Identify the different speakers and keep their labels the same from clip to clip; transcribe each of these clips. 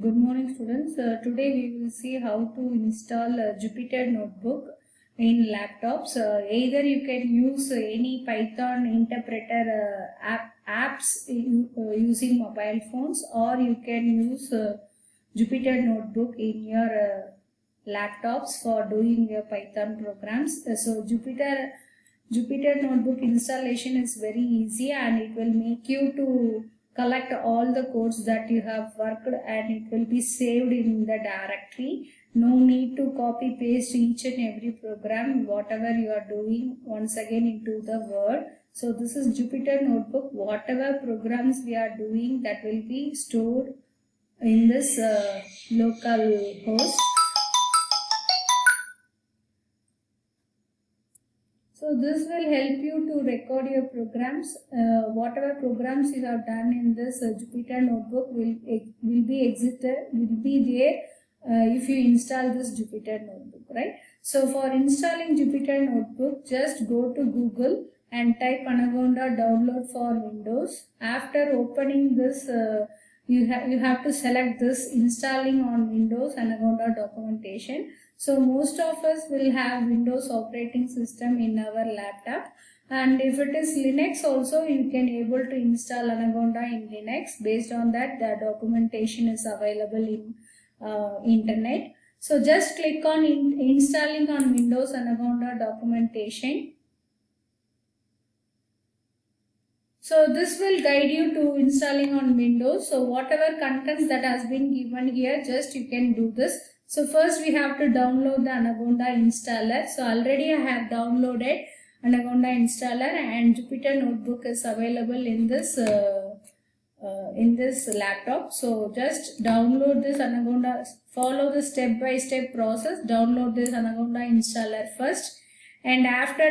Speaker 1: Good morning, students. Today we will see how to install Jupyter Notebook in laptops. Either you can use any Python interpreter apps using mobile phones, or you can use Jupyter Notebook in your laptops for doing your Python programs. So Jupyter Notebook installation is very easy, and it will make you to collect all the codes that you have worked, and it will be saved in the directory. No need to copy paste each and every program whatever you are doing once again into the Word. So this is Jupyter Notebook. Whatever programs we are doing, that will be stored in this local host. So this will help you to record your programs. Whatever programs you have done in this Jupyter Notebook will be there if you install this Jupyter Notebook, right? So for installing Jupyter Notebook, just go to Google and type Anaconda download for Windows. After opening this, you have to select this installing on Windows Anaconda documentation. So most of us will have Windows operating system in our laptop, and if it is Linux also, you can able to install Anaconda in Linux. Based on that, the documentation is available in internet. So just click on installing on Windows Anaconda documentation. So this will guide you to installing on Windows. So whatever contents that has been given here, just you can do this. So first we have to download the Anaconda installer. So already I have downloaded Anaconda installer, and Jupyter Notebook is available in this laptop. So just download this Anaconda, follow the step-by-step process. Download this Anaconda installer first, and after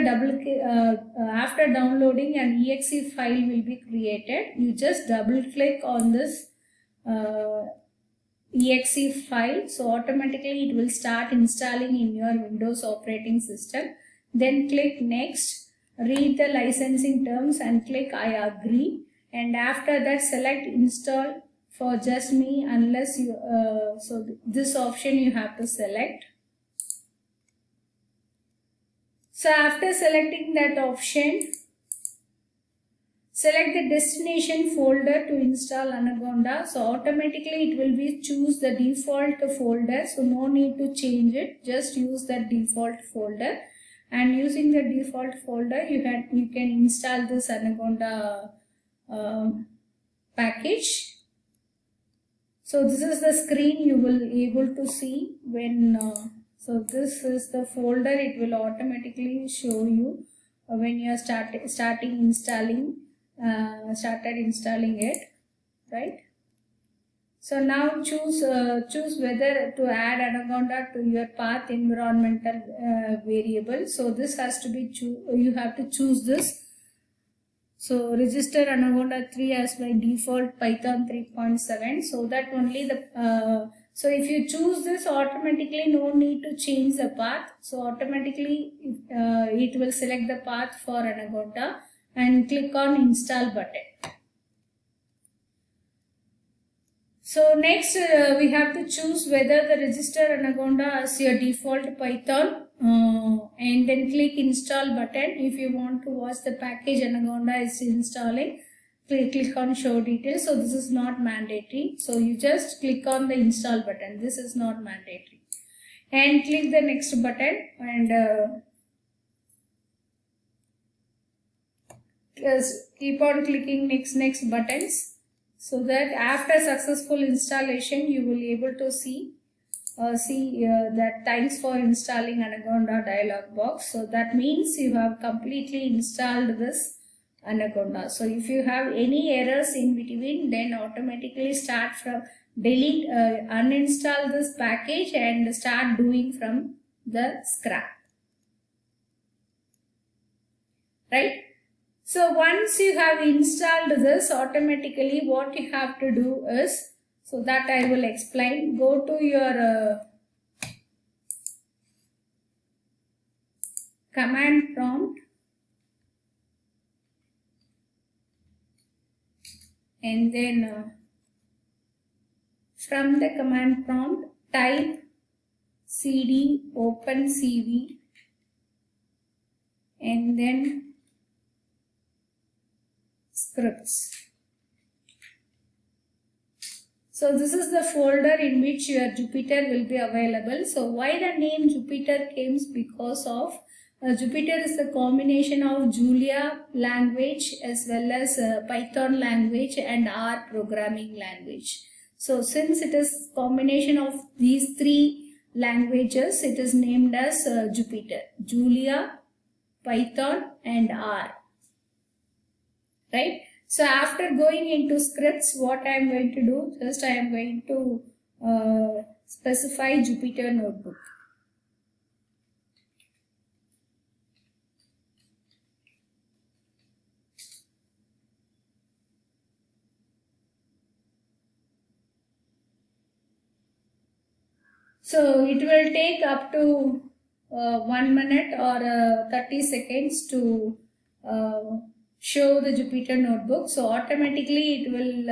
Speaker 1: downloading, an exe file will be created. You just double click on this exe file, so automatically it will start installing in your Windows operating system. Then click next, read the licensing terms and click I agree, and after that select install for just me unless you so this option you have to select. So after selecting that option, select the destination folder to install Anaconda. So automatically it will be choose the default folder. So no need to change it. Just use that default folder. And using the default folder, you can install this Anaconda package. So this is the screen you will able to see when. So this is the folder. It will automatically show you when you are started installing it, right? So now choose whether to add Anaconda to your path environmental variable. So this has to be you have to choose this. So register Anaconda 3 as by default Python 3.7, so that only the so if you choose this, automatically no need to change the path. So automatically it will select the path for Anaconda and click on install button. So next we have to choose whether the register Anaconda as your default Python and then click install button. If you want to watch the package Anaconda is installing, click on show details. So this is not mandatory. So you just click on the install button. This is not mandatory. And click the next button and keep on clicking next buttons, so that after successful installation you will able to see that thanks for installing Anaconda dialog box. So that means you have completely installed this Anaconda. So if you have any errors in between, then automatically start from delete, uninstall this package and start doing from the scratch, right? So once you have installed this, automatically what you have to do is, so that I will explain, go to your command prompt and then from the command prompt type cd open cv and then scripts. So this is the folder in which your Jupyter will be available. So why the name Jupyter came? Because of Jupyter is a combination of Julia language as well as Python language and R programming language. So since it is combination of these three languages, it is named as Jupyter. Julia, Python and R. Right? So after going into scripts, what I am going to do, just I am going to specify Jupyter Notebook. So it will take up to 1 minute or 30 seconds to show the Jupyter Notebook. So automatically it will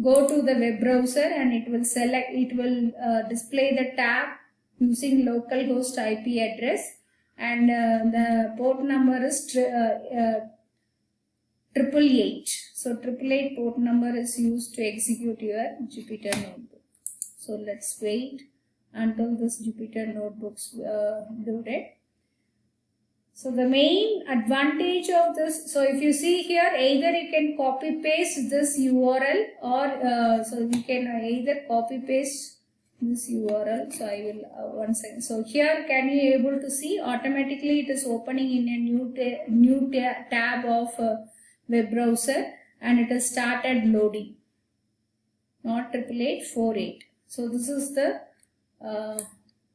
Speaker 1: go to the web browser and it will select, it will display the tab using localhost IP address, and the port number is 888. So 888 port number is used to execute your Jupyter Notebook. So let's wait until this Jupyter Notebook's loaded. So the main advantage of this, so if you see here, either you can copy paste this URL or so you can either copy paste this URL. So I will one second. So here can you able to see automatically it is opening in a new tab of web browser and it has started loading. Not 88848. So this is the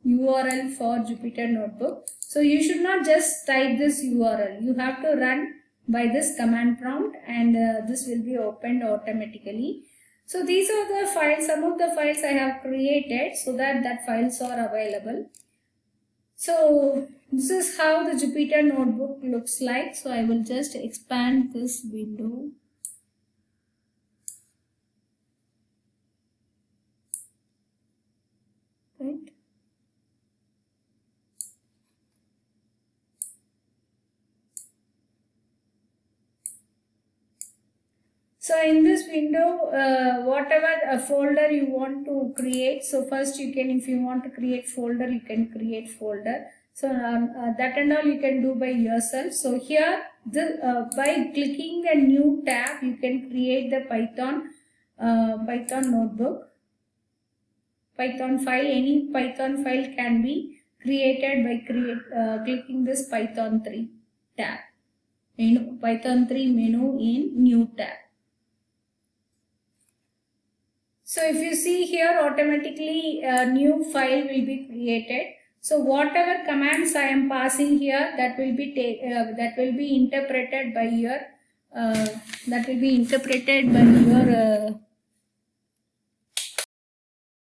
Speaker 1: URL for Jupyter Notebook. So you should not just type this URL. You have to run by this command prompt and this will be opened automatically. So these are the files, some of the files I have created so that files are available. So this is how the Jupyter Notebook looks like. So I will just expand this window. Right. So in this window, whatever folder you want to create, so first you can, if you want to create folder, you can create folder. So that and all you can do by yourself. So here, by clicking a new tab, you can create the Python notebook. Python file, any Python file can be created by clicking this Python 3 tab. Python 3 menu in new tab. So if you see here, automatically a new file will be created. So whatever commands I am passing here, that will be interpreted by your